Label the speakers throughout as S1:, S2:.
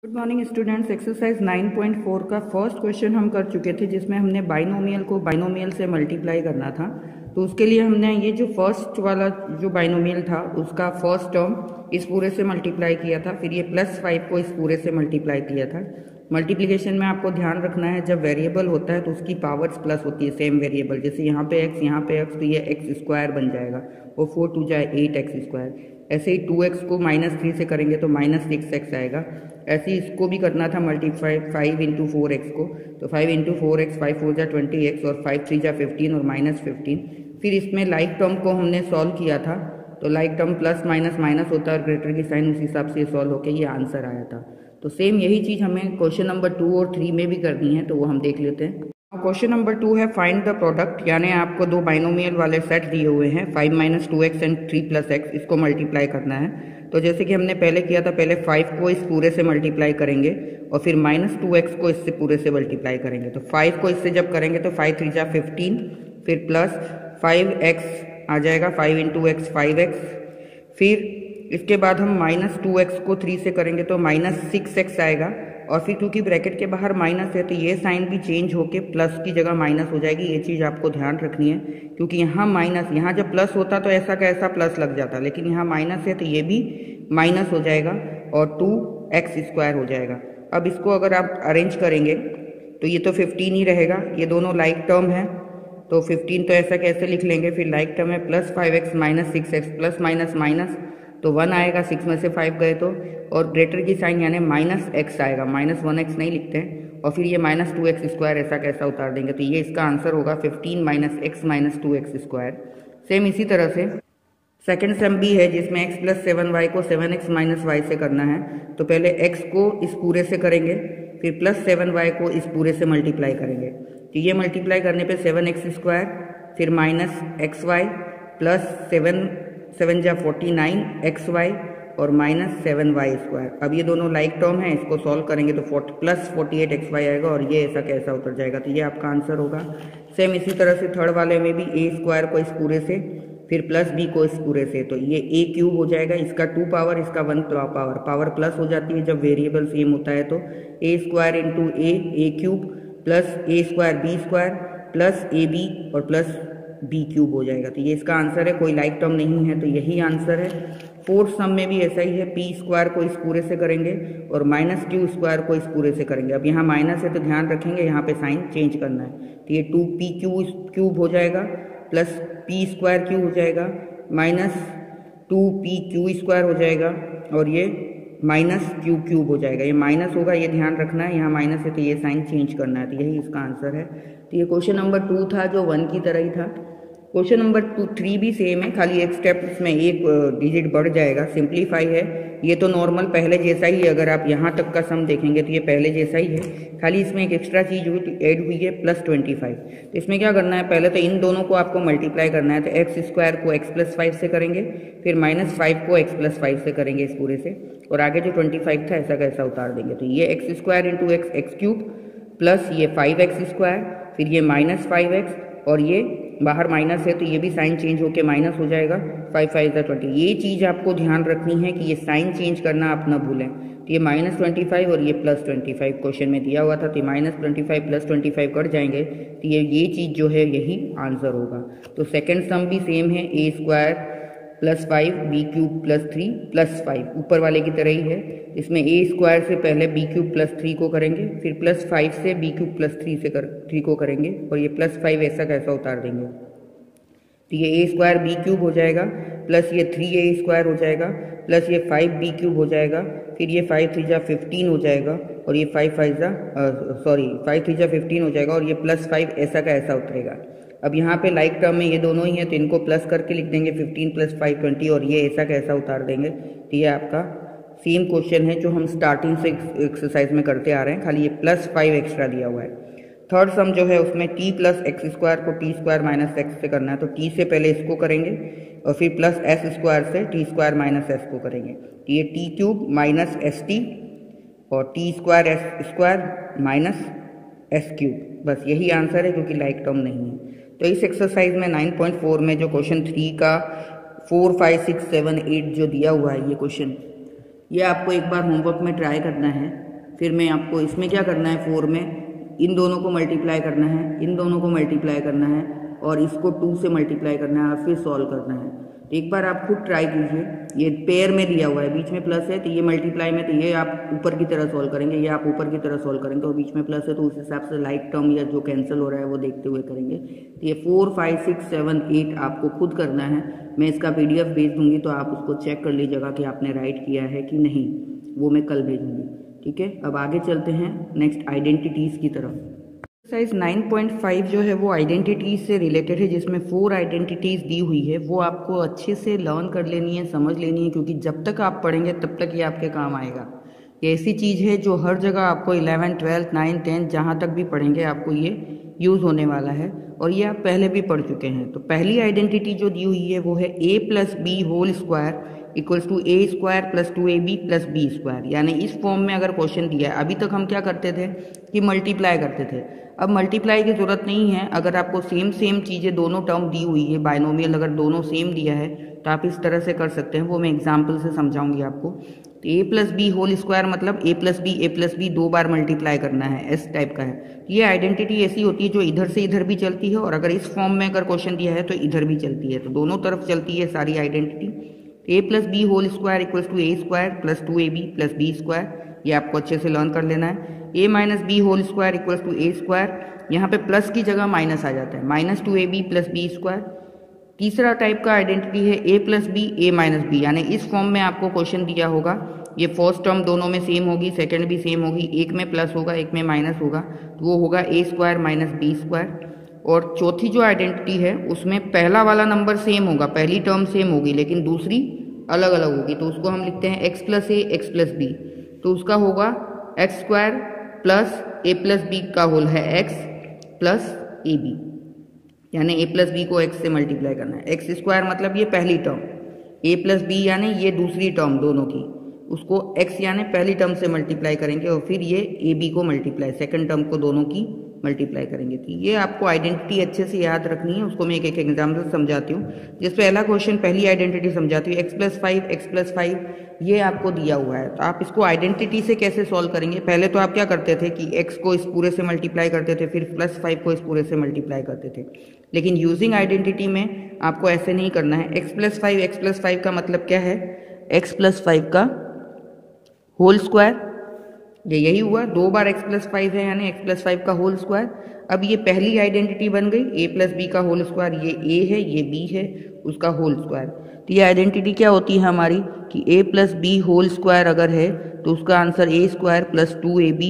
S1: Good morning students. Exercise 9.4 का first question हम कर चुके थे, जिसमें हमने बाइनोमियल को बाइनोमियल से मल्टीप्लाई करना था। तो उसके लिए हमने ये जो फर्स्ट वाला जो बाइनोमियल था उसका फर्स्ट टर्म इस पूरे से मल्टीप्लाई किया था, फिर ये +5 को इस पूरे से मल्टीप्लाई किया था। मल्टीप्लिकेशन में आपको ध्यान रखना है, जब वेरिएबल होता है तो उसकी पावर्स प्लस होती है सेम वेरिएबल। जैसे यहाँ पे x यहाँ पे x, तो ये x² बन जाएगा और 4 2 जाए 8x²। ऐसे ही 2x को -3 से करेंगे तो -6x आएगा। ऐसे ही इसको भी करना था मल्टीप्लाई 5 × 4x को, तो 5 × 4x 5 4 जा 20x और 5 3 जा 15 और -15। फिर इसमें लाइक टर्म को हमने सॉल्व किया था, तो like term plus minus minus होता है और ग्रेटर की साइन उस हिसाब से सॉल्व होकर ये आंसर आया था। तो सेम यही चीज़ हमें क्वेश्चन नंबर 2 और 3 में भी करनी है, तो वो हम देख लेते हैं। क्वेश्चन नंबर 2 है फाइंड द प्रोडक्ट, यानी आपको दो बाइनोमियल वाले सेट दिए हुए हैं 5 - 2x एंड 3 + x, इसको मल्टीप्लाई करना है। तो जैसे कि हमने पहले किया था, पहले 5 को इस पूरे से मल्टीप्लाई करेंगे और फिर -2x को इससे पूरे से मल्टीप्लाई करेंगे। तो 5 को इससे जब करेंगे तो 5 3 जा 15, फिर प्लस 5x आ जाएगा, 5 × x 5x। फिर इसके बाद हम -2x को 3 से करेंगे तो -6x आएगा, और फिर क्योंकि ब्रैकेट के बाहर माइनस है तो ये साइन भी चेंज होके प्लस की जगह माइनस हो जाएगी। ये चीज़ आपको ध्यान रखनी है, क्योंकि यहाँ माइनस, यहाँ जब प्लस होता तो ऐसा का ऐसा प्लस लग जाता, लेकिन यहाँ माइनस है तो ये भी माइनस हो जाएगा और 2x² हो जाएगा। अब इसको अगर आप अरेंज करेंगे तो ये तो 15 ही रहेगा, ये दोनों लाइक टर्म है तो 15 तो ऐसा कैसे लिख लेंगे, फिर लाइक टर्म है +5x - 6x, plus minus minus तो 1 आएगा, 6 में से 5 गए तो, और ग्रेटर की साइन यानी -x आएगा, -1x नहीं लिखते हैं, और फिर ये -2x² ऐसा कैसा उतार देंगे, तो ये इसका आंसर होगा 15 - x - 2x²। सेम इसी तरह से सेकेंड सम भी है, जिसमें x + 7y को 7x - y से करना है। तो पहले x को इस पूरे से करेंगे, फिर +7y को इस पूरे से मल्टीप्लाई करेंगे। तो ये मल्टीप्लाई करने पे 7x², फिर -xy प्लस 7 जा 49xy और -7y²। अब ये दोनों लाइक टर्म है, इसको सॉल्व करेंगे तो +48xy आएगा और ये ऐसा कैसा उतर जाएगा, तो ये आपका आंसर होगा। सेम इसी तरह से थर्ड वाले में भी a² को इस पूरे से, फिर +b को इस पूरे से, तो ये a³ हो जाएगा, इसका 2 पावर, इसका 1 पावर, पावर प्लस हो जाती है जब वेरिएबल सेम होता है। तो a² × a³ plus a² b² plus ab और प्लस b³ हो जाएगा। तो ये इसका आंसर है, कोई लाइक टर्म नहीं है तो यही आंसर है। फोर्थ सम में भी ऐसा ही है, p² को इस पूरे से करेंगे और -q² को इस पूरे से करेंगे। अब यहाँ माइनस है तो ध्यान रखेंगे यहाँ पे साइन चेंज करना है, तो ये 2p³ हो जाएगा प्लस p² हो जाएगा, -2pq² हो जाएगा और ये -q³ हो जाएगा। ये माइनस होगा, ये ध्यान रखना है, यहाँ माइनस है तो ये साइन चेंज करना है, तो यही इसका आंसर है। तो ये क्वेश्चन नंबर 2 था जो 1 की तरह ही था। क्वेश्चन नंबर 3 भी सेम है, खाली एक स्टेप इसमें एक डिजिट बढ़ जाएगा, सिंप्लीफाई है। ये तो नॉर्मल पहले जैसा ही है, अगर आप यहाँ तक का सम देखेंगे तो ये पहले जैसा ही है, खाली इसमें एक एक्स्ट्रा चीज़ ऐड हुई है +25। तो इसमें क्या करना है, पहले तो इन दोनों को आपको मल्टीप्लाई करना है, तो x² को x + 5 से करेंगे, फिर -5 को x + 5 से करेंगे इस पूरे से, और आगे जो 25 था ऐसा कैसा उतार देंगे। तो ये x² × x x³ प्लस ये 5x², फिर ये -5x और ये बाहर माइनस है तो ये भी साइन चेंज होके माइनस हो जाएगा, 5 5 जा 20। ये चीज़ आपको ध्यान रखनी है कि ये साइन चेंज करना आप ना भूलें। तो ये -25 और ये +25 क्वेश्चन में दिया हुआ था, तो -25 + 25 कट जाएंगे, तो ये चीज़ जो है यही आंसर होगा। तो सेकेंड सम भी सेम है, a² + 5 b³ + 3 + 5 ऊपर वाले की तरह ही है। इसमें a² से पहले b³ + 3 को करेंगे, फिर +5 से b³ + 3 को करेंगे और ये +5 ऐसा कैसा उतार देंगे। तो ये a² b³ हो जाएगा प्लस ये 3a² हो जाएगा प्लस ये 5b³ हो जाएगा, फिर ये 5 3 जा 15 हो जाएगा और ये 5 3 जा 15 हो जाएगा और ये +5 ऐसा का ऐसा उतरेगा। अब यहाँ पे लाइक टर्म में ये दोनों ही हैं तो इनको प्लस करके लिख देंगे, 15 + 5 20 और ये ऐसा कैसा उतार देंगे। तो ये आपका सेम क्वेश्चन है जो हम स्टार्टिंग से एक्सरसाइज में करते आ रहे हैं, खाली ये +5 एक्स्ट्रा दिया हुआ है। थर्ड सम जो है उसमें t + x² को t² - x से करना है, तो t से पहले इसको करेंगे और फिर +s² से t² - s को करेंगे। तो ये t³ - st और t² s² - s³, बस यही आंसर है क्योंकि लाइक टर्म नहीं है। तो इस एक्सरसाइज में 9.4 में जो क्वेश्चन 3 का 4 5 6 7 8 जो दिया हुआ है ये क्वेश्चन, ये आपको एक बार होमवर्क में ट्राई करना है। फिर मैं आपको इसमें क्या करना है, 4 में इन दोनों को मल्टीप्लाई करना है, इन दोनों को मल्टीप्लाई करना है और इसको 2 से मल्टीप्लाई करना है और फिर सॉल्व करना है। एक बार आप खुद ट्राई कीजिए। ये पेयर में दिया हुआ है, बीच में प्लस है तो ये मल्टीप्लाई में, तो ये आप ऊपर की तरह सॉल्व करेंगे, ये आप ऊपर की तरह सॉल्व करेंगे और बीच में प्लस है तो उस हिसाब से लाइक टर्म या जो कैंसिल हो रहा है वो देखते हुए करेंगे। तो ये 4, 5, 6, 7, 8 आपको खुद करना है। मैं इसका PDF भेज दूंगी तो आप उसको चेक कर लीजिएगा कि आपने राइट किया है कि नहीं, वो मैं कल भेजूंगी। ठीक है, अब आगे चलते हैं नेक्स्ट आइडेंटिटीज़ की तरफ। एक्सरसाइज 9.5 जो है वो आइडेंटिटीज से रिलेटेड है, जिसमें 4 आइडेंटिटीज दी हुई है। वो आपको अच्छे से लर्न कर लेनी है, समझ लेनी है, क्योंकि जब तक आप पढ़ेंगे तब तक ये आपके काम आएगा। ये ऐसी चीज़ है जो हर जगह आपको 11, 12, 9, 10 जहाँ तक भी पढ़ेंगे आपको ये यूज़ होने वाला है और ये आप पहले भी पढ़ चुके हैं। तो पहली आइडेंटिटी जो दी हुई है वो है a + b whole square equals to a square plus 2ab plus b square. यानी इस फॉर्म में अगर क्वेश्चन दिया है, अभी तक हम क्या करते थे कि मल्टीप्लाई करते थे, अब मल्टीप्लाई की ज़रूरत नहीं है। अगर आपको सेम चीज़ें दोनों टर्म दी हुई है, बाइनोमियल अगर दोनों सेम दिया है तो आप इस तरह से कर सकते हैं, वो मैं एग्जाम्पल से समझाऊंगी आपको। तो a + b होल स्क्वायर मतलब a + b 2 बार मल्टीप्लाई करना है, इस टाइप का है। ये आइडेंटिटी ऐसी होती है जो इधर से इधर भी चलती है और अगर इस फॉर्म में अगर क्वेश्चन दिया है तो इधर भी चलती है, तो दोनों तरफ चलती है सारी identity. a + b whole square equals to a square plus 2ab plus b square, ये आपको अच्छे से लर्न कर लेना है। a - b whole square equals to a square, यहाँ पे प्लस की जगह माइनस आ जाता है, -2ab प्लस b स्क्वायर। तीसरा टाइप का आइडेंटिटी है a + b a - b, यानी इस फॉर्म में आपको क्वेश्चन दिया होगा, ये फर्स्ट टर्म दोनों में सेम होगी, सेकंड भी सेम होगी, एक में प्लस होगा एक में माइनस होगा, तो वो होगा a square minus b square. और चौथी जो आइडेंटिटी है उसमें पहला वाला नंबर सेम होगा, पहली टर्म सेम होगी लेकिन दूसरी अलग अलग होगी, तो उसको हम लिखते हैं x + a x + b, तो उसका होगा x square plus a + b का होल है x प्लस ab, यानी a + b को x से मल्टीप्लाई करना है। x स्क्वायर मतलब ये पहली टर्म, a + b यानी ये दूसरी टर्म दोनों की, उसको x यानी पहली टर्म से मल्टीप्लाई करेंगे और फिर ये ab को मल्टीप्लाई, सेकंड टर्म को दोनों की मल्टीप्लाई करेंगे। तो ये आपको आइडेंटिटी अच्छे से याद रखनी है, उसको मैं एक एग्जाम्पल समझाती हूँ। जिस पहला क्वेश्चन पहली आइडेंटिटी समझाती हूँ, x + 5 ये आपको दिया हुआ है, तो आप इसको आइडेंटिटी से कैसे सॉल्व करेंगे। पहले तो आप क्या करते थे कि x को इस पूरे से मल्टीप्लाई करते थे, फिर +5 को इस पूरे से मल्टीप्लाई करते थे, लेकिन यूजिंग आइडेंटिटी में आपको ऐसे नहीं करना है। x + 5 का मतलब क्या है, x + 5 का होल स्क्वायर, ये यही हुआ, 2 बार x + 5 है यानी x + 5 का होल स्क्वायर। अब ये पहली आइडेंटिटी बन गई, a + b का होल स्क्वायर, ये a है ये b है, उसका होल स्क्वायर। तो ये आइडेंटिटी क्या होती है हमारी कि a + b होल स्क्वायर अगर है तो उसका answer a square plus 2ab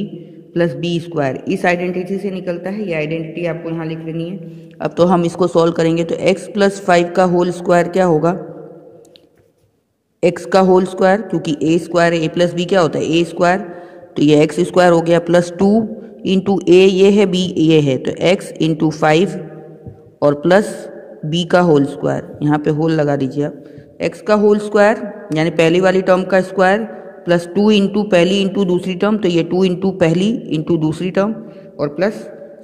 S1: plus b square, इस आइडेंटिटी से निकलता है। ये आइडेंटिटी आपको यहाँ लिख लेनी है। अब तो हम इसको सॉल्व करेंगे, तो x + 5 का होल स्क्वायर क्या होगा, x का होल स्क्वायर, क्योंकि a स्क्वायर है, a + b क्या होता है a स्क्वायर, तो ये x स्क्वायर हो गया प्लस 2 इंटू a ये है b ये है, तो x इंटू 5 और प्लस b का होल स्क्वायर, यहाँ पे होल लगा दीजिए आप, x का होल स्क्वायर यानी पहली वाली टर्म का स्क्वायर प्लस 2 इंटू पहली इंटू दूसरी टर्म, तो ये 2 इंटू पहली इंटू दूसरी टर्म और प्लस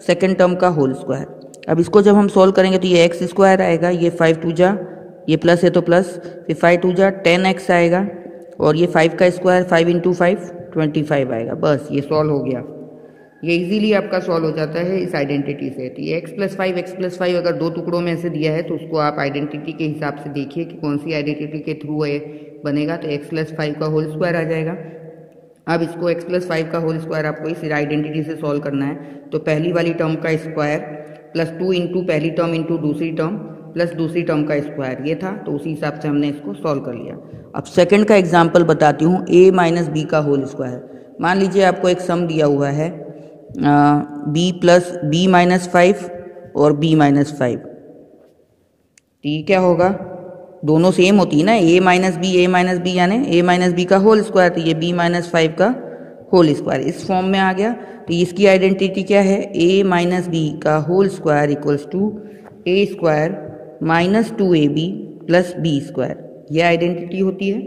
S1: सेकेंड टर्म का होल स्क्वायर। अब इसको जब हम सॉल्व करेंगे तो ये x स्क्वायर आएगा, ये 5 2 जा, ये प्लस है तो प्लस, फिर 5 2 जा 10x आएगा और ये 5 का स्क्वायर 5 इंटू 5 25 आएगा। बस ये सॉल्व हो गया, ये इजीली आपका सॉल्व हो जाता है इस आइडेंटिटी से। तो ये x + 5 अगर दो टुकड़ों में से दिया है तो उसको आप आइडेंटिटी के हिसाब से देखिए कि कौन सी आइडेंटिटी के थ्रू ये बनेगा, तो x + 5 का होल स्क्वायर आ जाएगा। अब इसको x + 5 का होल स्क्वायर आपको इस आइडेंटिटी से सॉल्व करना है, तो पहली वाली टर्म का स्क्वायर प्लस 2 इंटू पहली टर्म इंटू दूसरी टर्म प्लस दूसरी टर्म का स्क्वायर, ये था, तो उसी हिसाब से हमने इसको सॉल्व कर लिया। अब सेकंड का एग्जांपल बताती हूँ, a - b का होल स्क्वायर। मान लीजिए आपको एक सम दिया हुआ है b + b - 5 और b - 5, तो ये क्या होगा, दोनों सेम होती है ना, a - b यानी a - b का होल स्क्वायर, तो ये b - 5 का होल स्क्वायर इस फॉर्म में आ गया। तो इसकी आइडेंटिटी क्या है, a - b का whole square equals to a square minus 2ab plus b square, ये आइडेंटिटी होती है।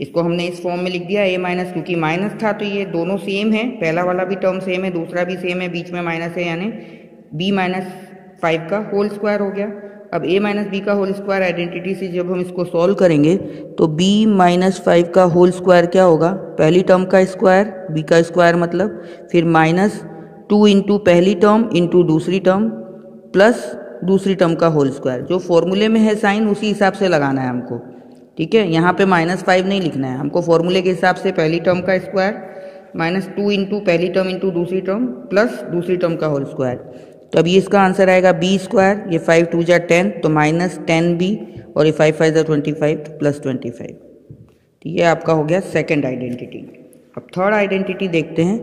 S1: इसको हमने इस फॉर्म में लिख दिया a- क्योंकि माइनस था तो ये दोनों सेम है, पहला वाला भी टर्म सेम है दूसरा भी सेम है, बीच में माइनस है यानी b - 5 का होल स्क्वायर हो गया। अब a माइनस बी का होल स्क्वायर आइडेंटिटी से जब हम इसको सॉल्व करेंगे तो b माइनस 5 का होल स्क्वायर क्या होगा, पहली टर्म का स्क्वायर, b का स्क्वायर मतलब, फिर माइनस 2 इंटू पहली टर्म इंटू दूसरी टर्म प्लस दूसरी टर्म का होल स्क्वायर। जो फॉर्मूले में है साइन उसी हिसाब से लगाना है हमको, ठीक है। यहाँ पे -5 नहीं लिखना है हमको, फॉर्मूले के हिसाब से पहली टर्म का स्क्वायर -2 इंटू पहली टर्म इंटू दूसरी टर्म प्लस दूसरी टर्म का होल स्क्वायर। तो अब ये इसका आंसर आएगा b स्क्वायर, ये 5 2 जा 10 तो -10b और ये 5 5 जा 25 तो +25। तो ये आपका हो गया सेकंड आइडेंटिटी। अब थर्ड आइडेंटिटी देखते हैं।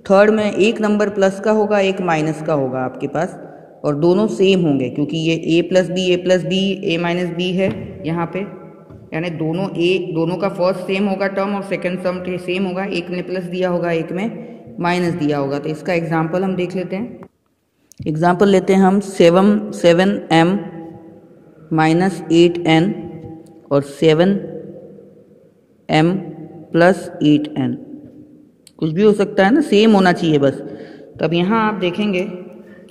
S1: थर्ड में एक नंबर प्लस का होगा, एक माइनस का होगा आपके पास, और दोनों सेम होंगे क्योंकि ये a plus B a minus B है यहाँ पे, यानी दोनों का फर्स्ट सेम होगा टर्म और सेकंड टर्म सेम होगा, एक में प्लस दिया होगा एक में माइनस दिया होगा। तो इसका एग्जांपल हम देख लेते हैं। एग्जांपल लेते हैं हम 7m माइनस 8n और 7m प्लस 8n, कुछ भी हो सकता है ना, सेम होना चाहिए बस। तब यहाँ आप देखेंगे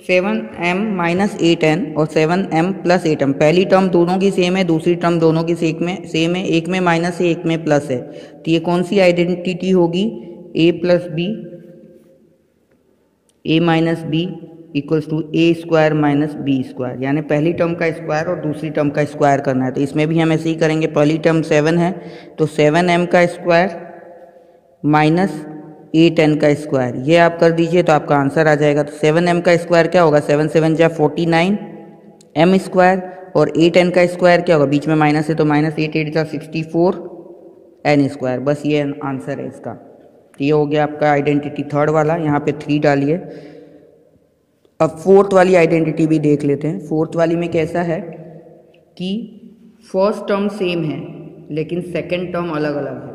S1: 7m माइनस 8n और 7m प्लस 8m, पहली टर्म दोनों की सेम है, दूसरी टर्म दोनों की सेम है, एक में माइनस है एक में प्लस है। तो ये कौन सी आइडेंटिटी होगी, a plus B, a minus B equals to a square minus B square, यानी पहली टर्म का स्क्वायर और दूसरी टर्म का स्क्वायर करना है। तो इसमें भी हम ऐसे ही करेंगे, पहली टर्म 7 है तो 7m का स्क्वायर माइनस 8n का स्क्वायर, ये आप कर दीजिए तो आपका आंसर आ जाएगा। तो 7m का स्क्वायर क्या होगा, 7 7 जा 49 m स्क्वायर, और 8n का स्क्वायर क्या होगा, बीच में माइनस है तो -8 8 जा 64 n स्क्वायर। बस ये आंसर है इसका। तो ये हो गया आपका आइडेंटिटी थर्ड वाला, यहाँ पे 3 डालिए। अब फोर्थ वाली आइडेंटिटी भी देख लेते हैं। फोर्थ वाली में कैसा है कि फर्स्ट टर्म सेम है लेकिन सेकेंड टर्म अलग अलग है,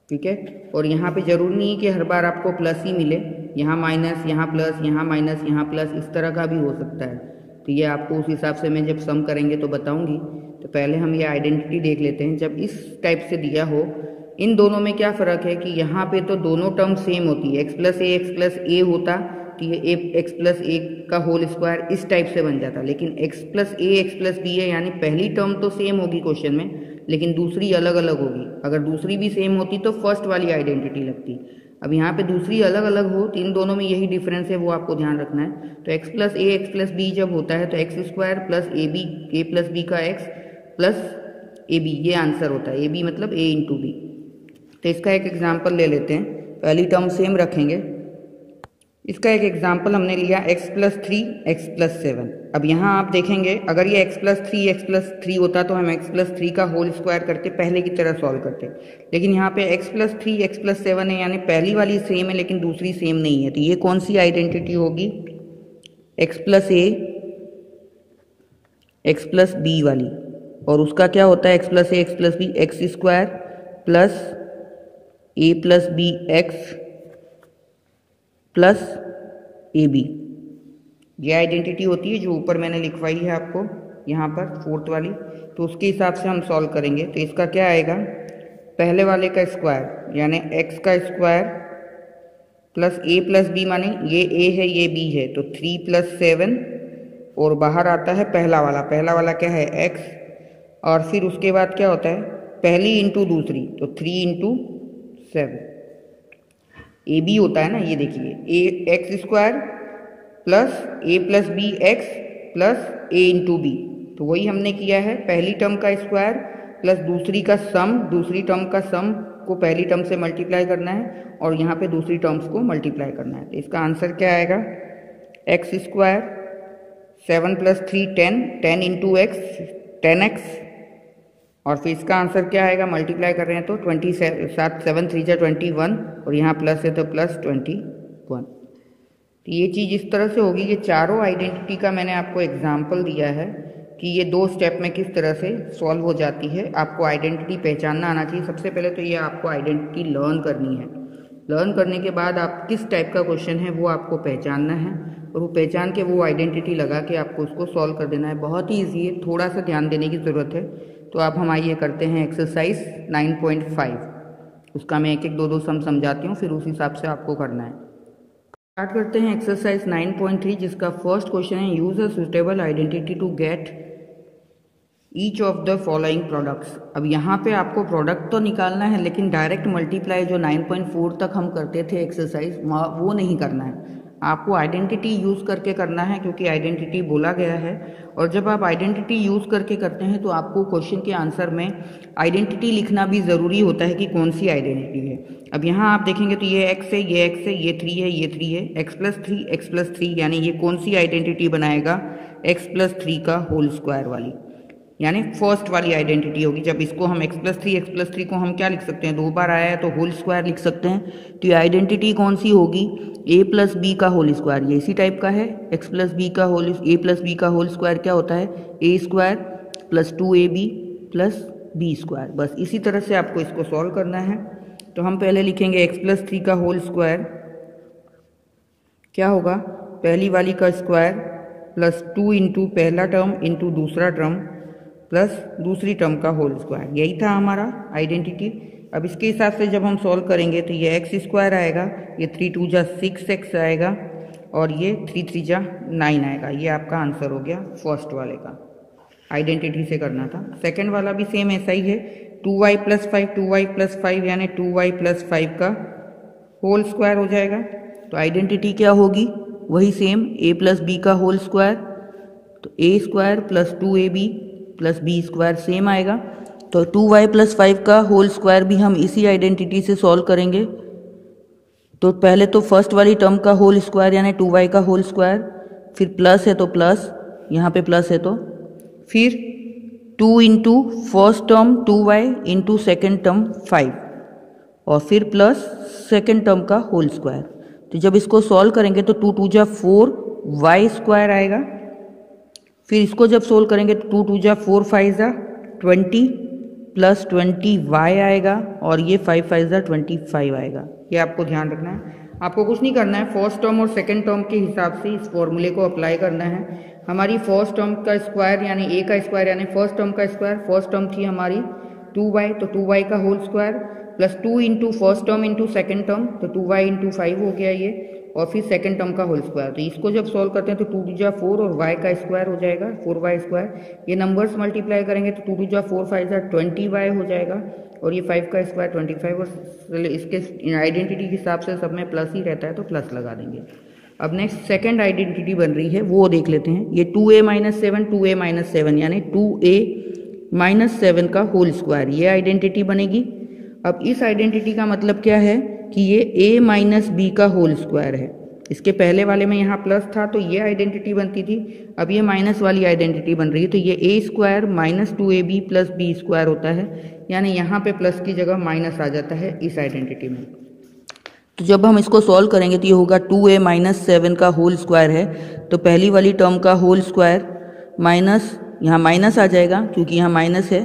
S1: ठीक है। और यहाँ पे जरूरी नहीं है कि हर बार आपको प्लस ही मिले, यहाँ माइनस यहाँ प्लस यहाँ माइनस यहाँ प्लस, इस तरह का भी हो सकता है। तो ये आपको उस हिसाब से मैं जब सम करेंगे तो बताऊंगी। तो पहले हम ये आइडेंटिटी देख लेते हैं। जब इस टाइप से दिया हो, इन दोनों में क्या फ़र्क है कि यहाँ पे तो दोनों टर्म सेम होती है, x प्लस ए होता तो ये x प्लस ए का होल स्क्वायर इस टाइप से बन जाता, लेकिन x प्लस बी है, यानी पहली टर्म तो सेम होगी क्वेश्चन में लेकिन दूसरी अलग अलग होगी। अगर दूसरी भी सेम होती तो फर्स्ट वाली आइडेंटिटी लगती। अब यहाँ पे दूसरी अलग अलग हो तो इन दोनों में यही डिफरेंस है, वो आपको ध्यान रखना है। तो x प्लस बी जब होता है तो एक्स स्क्वायर प्लस ए प्लस बी का x प्लस ए बी, ये आंसर होता है। ए बी मतलब a इंटू बी। तो इसका एक एग्जाम्पल ले लेते हैं। पहली टर्म सेम रखेंगे। इसका एक एग्जाम्पल हमने लिया x प्लस 3 x प्लस 7। अब यहाँ आप देखेंगे अगर ये x प्लस 3 होता तो हम x प्लस 3 का होल स्क्वायर करके पहले की तरह सॉल्व करते, लेकिन यहाँ पे x प्लस 3 x प्लस 7 है, यानी पहली वाली सेम है लेकिन दूसरी सेम नहीं है। तो ये कौन सी आइडेंटिटी होगी, x plus a x plus B वाली, और उसका क्या होता है x plus a x plus B, X square plus a plus B X plus A B. ये आइडेंटिटी होती है जो ऊपर मैंने लिखवाई है आपको यहाँ पर फोर्थ वाली। तो उसके हिसाब से हम सॉल्व करेंगे। तो इसका क्या आएगा, पहले वाले का स्क्वायर यानी x का square plus a plus B, माने ये a है ये b है, तो 3 प्लस 7 और बाहर आता है पहला वाला क्या है x, और फिर उसके बाद क्या होता है पहली इंटू दूसरी, तो 3 इंटू 7 ए बी होता है ना, ये देखिए ए एक्स स्क्वायर प्लस ए प्लस बी एक्स प्लस ए इंटू बी। तो वही हमने किया है, पहली टर्म का स्क्वायर प्लस दूसरी टर्म का सम को पहली टर्म से मल्टीप्लाई करना है और यहाँ पे दूसरी टर्म्स को मल्टीप्लाई करना है। तो इसका आंसर क्या आएगा, x square 7 plus 3 10 into x 10x, और फिर इसका आंसर क्या आएगा, मल्टीप्लाई कर रहे हैं तो 7 3 जा 21 और यहाँ प्लस है तो प्लस 21। तो ये चीज़ इस तरह से होगी। ये चारों आइडेंटिटी का मैंने आपको एग्जाम्पल दिया है कि ये 2 स्टेप में किस तरह से सॉल्व हो जाती है। आपको आइडेंटिटी पहचानना आना चाहिए। सबसे पहले तो ये आपको आइडेंटिटी लर्न करनी है। लर्न करने के बाद आप किस टाइप का क्वेश्चन है वो आपको पहचानना है, और वो पहचान के वो आइडेंटिटी लगा के आपको उसको सॉल्व कर देना है। बहुत ही ईजी है, थोड़ा सा ध्यान देने की ज़रूरत है। तो आप हम आइए करते हैं एक्सरसाइज 9.5। उसका मैं एक एक 2 सम समझाती हूँ, फिर उस हिसाब से आपको करना है। स्टार्ट करते हैं एक्सरसाइज 9.3 जिसका फर्स्ट क्वेश्चन है use a suitable identity to get each of the following products. अब यहाँ पे आपको प्रोडक्ट तो निकालना है लेकिन डायरेक्ट मल्टीप्लाई जो 9.4 तक हम करते थे एक्सरसाइज वो नहीं करना है, आपको आइडेंटिटी यूज़ करके करना है क्योंकि आइडेंटिटी बोला गया है। और जब आप आइडेंटिटी यूज़ करके करते हैं तो आपको क्वेश्चन के आंसर में आइडेंटिटी लिखना भी ज़रूरी होता है कि कौन सी आइडेंटिटी है। अब यहाँ आप देखेंगे तो ये x है, ये x है, ये 3 है, ये 3 है, x+3 यानी ये कौन सी आइडेंटिटी बनाएगा, x+3 का होल स्क्वायर वाली, यानी फर्स्ट वाली आइडेंटिटी होगी। जब इसको हम x+3 को हम क्या लिख सकते हैं, 2 बार आया है तो होल स्क्वायर लिख सकते हैं। तो ये आइडेंटिटी कौन सी होगी, a+b का होल स्क्वायर, ये इसी टाइप का है। a+b का होल स्क्वायर क्या होता है, a² + 2ab + b²। बस इसी तरह से आपको इसको सॉल्व करना है। तो हम पहले लिखेंगे x+3 का होल स्क्वायर क्या होगा, पहली वाली का स्क्वायर प्लस 2 इंटू पहला टर्म इंटू दूसरा टर्म प्लस दूसरी टर्म का होल स्क्वायर, यही था हमारा आइडेंटिटी। अब इसके हिसाब से जब हम सॉल्व करेंगे तो ये x² आएगा, ये 3 2 जा 6x आएगा और ये 3 3 जा 9 आएगा। ये आपका आंसर हो गया फर्स्ट वाले का, आइडेंटिटी से करना था। सेकंड वाला भी सेम ऐसा ही है, 2y + 5 यानी 2y + 5 का होल स्क्वायर हो जाएगा। तो आइडेंटिटी क्या होगी, वही सेम a+b का होल स्क्वायर, तो a² + 2ab + b² सेम आएगा। तो 2y + 5 का होल स्क्वायर भी हम इसी आइडेंटिटी से सॉल्व करेंगे। तो पहले तो फर्स्ट वाली टर्म का होल स्क्वायर यानी 2y का होल स्क्वायर, फिर प्लस है तो प्लस, यहाँ पे प्लस है तो फिर 2 into first term 2y into second term 5 और फिर प्लस सेकेंड टर्म का होल स्क्वायर। तो जब इसको सॉल्व करेंगे तो 2 2 जा 4y² आएगा, फिर इसको जब सोल्व करेंगे तो 2 2 जा 4 5 जा 20 + 20y आएगा और ये 5 5 जा 25 आएगा। ये आपको ध्यान रखना है, आपको कुछ नहीं करना है, फर्स्ट टर्म और सेकंड टर्म के हिसाब से इस फॉर्मूले को अप्लाई करना है। हमारी फर्स्ट टर्म का स्क्वायर यानी a का स्क्वायर यानी फर्स्ट टर्म का स्क्वायर, फर्स्ट टर्म थी हमारी 2y, तो 2y का whole square plus 2 into first term into second term, तो 2y इंटू 5 हो गया ये, और फिर सेकंड टर्म का होल स्क्वायर। तो इसको जब सॉल्व करते हैं तो 2 2 जा 4 और y का स्क्वायर हो जाएगा 4y²। ये नंबर्स मल्टीप्लाई करेंगे तो 2 2 जा 4 5 जा 20y हो जाएगा और ये 5 का स्क्वायर 25, और इसके आइडेंटिटी के हिसाब से सब में प्लस ही रहता है तो प्लस लगा देंगे। अब नेक्स्ट सेकंड आइडेंटिटी बन रही है, वो देख लेते हैं। ये 2a - 7 यानी 2a - 7 का होल स्क्वायर, ये आइडेंटिटी बनेगी। अब इस आइडेंटिटी का मतलब क्या है कि ये a - b का होल स्क्वायर है। इसके पहले वाले में यहाँ प्लस था तो ये आइडेंटिटी बनती थी, अब ये माइनस वाली आइडेंटिटी बन रही है। तो ये a² - 2ab + b² होता है, यानी यहाँ पे प्लस की जगह माइनस आ जाता है इस आइडेंटिटी में। तो जब हम इसको सॉल्व करेंगे तो ये होगा 2a - 7 का होल स्क्वायर है, तो पहली वाली टर्म का होल स्क्वायर माइनस, यहाँ माइनस आ जाएगा क्योंकि यहाँ माइनस है।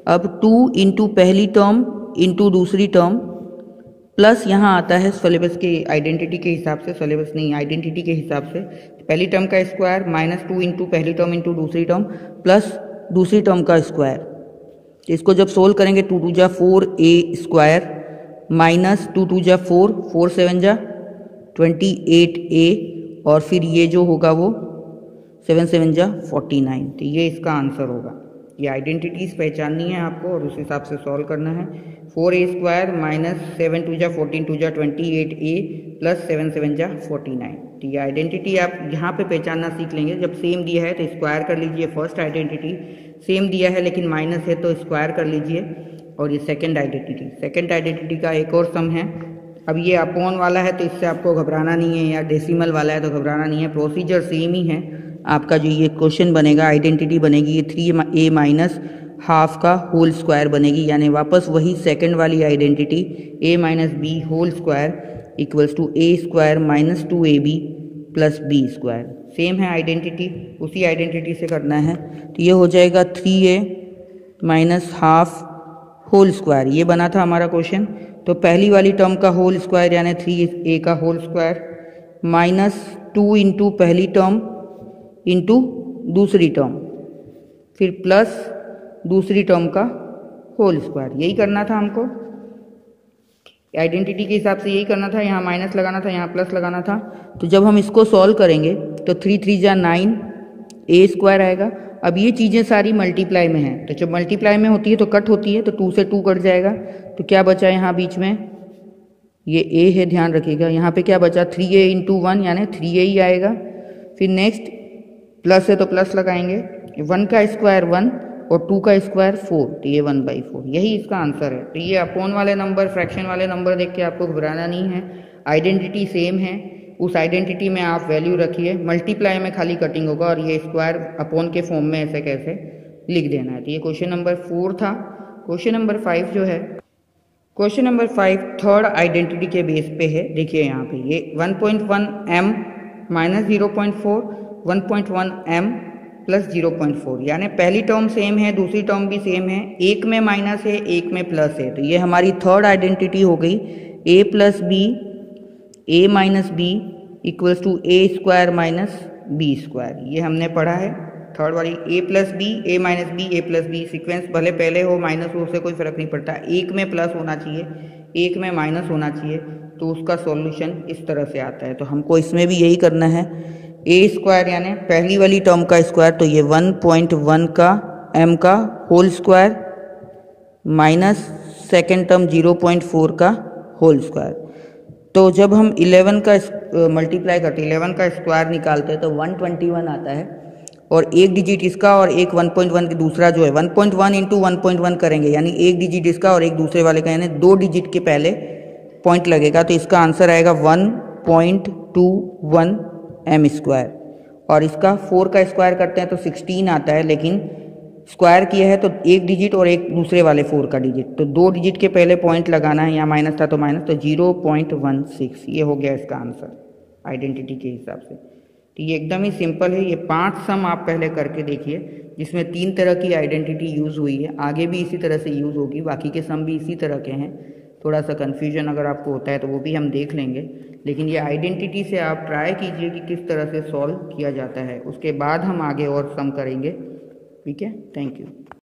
S1: अब 2 इंटू पहली टर्म इंटू दूसरी टर्म प्लस यहाँ आता है सिलेबस के आइडेंटिटी के हिसाब से, सिलेबस नहीं आइडेंटिटी के हिसाब से, पहली टर्म का स्क्वायर -2 इंटू पहली टर्म इंटू दूसरी टर्म प्लस दूसरी टर्म का स्क्वायर। इसको जब सोल्व करेंगे 2 2 जा 4a² माइनस 2 2 जा 4 4 7 जा 28a और फिर ये जो होगा वो 7 7 जा 49। तो ये इसका आंसर होगा। ये आइडेंटिटीज पहचाननी है आपको और उस हिसाब से सॉल्व करना है। 4a² माइनस 7 2 जा 14 2 जा 28a प्लस 7 7 जा 49। तो ये आइडेंटिटी आप यहाँ पे पहचानना सीख लेंगे। जब सेम दिया है तो स्क्वायर कर लीजिए, फर्स्ट आइडेंटिटी सेम दिया है लेकिन माइनस है तो स्क्वायर कर लीजिए। और ये सेकंड आइडेंटिटी का एक और सम है। अब ये अपॉन वाला है तो इससे आपको घबराना नहीं है, या डेसिमल वाला है तो घबराना नहीं है, प्रोसीजर सेम ही है। आपका जो ये क्वेश्चन बनेगा, आइडेंटिटी बनेगी, ये 3a - ½ का होल स्क्वायर बनेगी, यानी वापस वही सेकंड वाली identity a - b whole square = a² - 2ab + b²। Same है आइडेंटिटी, उसी आइडेंटिटी से करना है। तो ये हो जाएगा 3a - ½ होल स्क्वायर, ये बना था हमारा क्वेश्चन। तो पहली वाली टर्म का होल स्क्वायर यानी 3a का होल स्क्वायर -2 इंटू पहली टर्म इंटू दूसरी टर्म, फिर प्लस दूसरी टर्म का होल स्क्वायर, यही करना था हमको। आइडेंटिटी के हिसाब से यही करना था, यहाँ माइनस लगाना था, यहाँ प्लस लगाना था। तो जब हम इसको सॉल्व करेंगे तो 3 3 जा 9 ए स्क्वायर आएगा। अब ये चीज़ें सारी मल्टीप्लाई में हैं, तो जब मल्टीप्लाई में होती है तो कट होती है, तो 2 से 2 कट जाएगा। तो क्या बचा यहाँ बीच में, ये ए है, ध्यान रखिएगा। यहाँ पे क्या बचा, 3a इंटू 1 यानी 3a ही आएगा। फिर नेक्स्ट प्लस है तो प्लस लगाएंगे, 1 का स्क्वायर 1 और 2 का स्क्वायर 4, तो ये 1/4, यही इसका आंसर है। तो ये अपोन वाले नंबर, फ्रैक्शन वाले नंबर देख के आपको घबराना नहीं है, आइडेंटिटी सेम है, उस आइडेंटिटी में आप वैल्यू रखिए। मल्टीप्लाई में खाली कटिंग होगा और ये स्क्वायर अपोन के फॉर्म में ऐसे कैसे लिख देना है। तो ये क्वेश्चन नंबर 4 था। क्वेश्चन नंबर 5 जो है, क्वेश्चन नंबर 5 थर्ड आइडेंटिटी के बेस पे है। देखिए यहाँ पे ये 1.1 m माइनस 0.4, 1.1 m प्लस 0.4, यानी पहली टर्म सेम है, दूसरी टर्म भी सेम है, एक में माइनस है, एक में प्लस है। तो ये हमारी थर्ड आइडेंटिटी हो गई, a plus B, a minus B equals to a square minus B square. ये हमने पढ़ा है थर्ड वाली, a plus B, a minus B, a plus B. Sequence भले पहले हो माइनस हो, उससे कोई फर्क नहीं पड़ता, एक में प्लस होना चाहिए, एक में माइनस होना चाहिए, तो उसका सॉल्यूशन इस तरह से आता है। तो हमको इसमें भी यही करना है, a स्क्वायर यानी पहली वाली टर्म का स्क्वायर, तो ये 1.1 का m का whole square minus second term 0.4 का होल स्क्वायर। तो जब हम 11 का मल्टीप्लाई करते हैं, 11 का स्क्वायर निकालते हैं तो 121 आता है, और एक डिजिट इसका और एक 1.1 के दूसरा जो है 1.1 इंटू 1.1 करेंगे, यानी एक डिजिट इसका और एक दूसरे वाले का, यानी 2 डिजिट के पहले पॉइंट लगेगा। तो इसका आंसर आएगा 1.21 m स्क्वायर। और इसका 4 का स्क्वायर करते हैं तो 16 आता है, लेकिन स्क्वायर किया है तो एक डिजिट और एक दूसरे वाले 4 का डिजिट, तो 2 डिजिट के पहले पॉइंट लगाना है, यहाँ माइनस था तो माइनस, तो 0.16 ये हो गया इसका आंसर आइडेंटिटी के हिसाब से। तो ये एकदम ही सिंपल है। ये 5 सम आप पहले करके देखिए, जिसमें 3 तरह की आइडेंटिटी यूज़ हुई है, आगे भी इसी तरह से यूज़ होगी, बाकी के सम भी इसी तरह के हैं। थोड़ा सा कन्फ्यूजन अगर आपको होता है तो वो भी हम देख लेंगे, लेकिन ये आइडेंटिटी से आप ट्राई कीजिए कि किस तरह से सॉल्व किया जाता है, उसके बाद हम आगे और सम करेंगे। ठीक है, थैंक यू।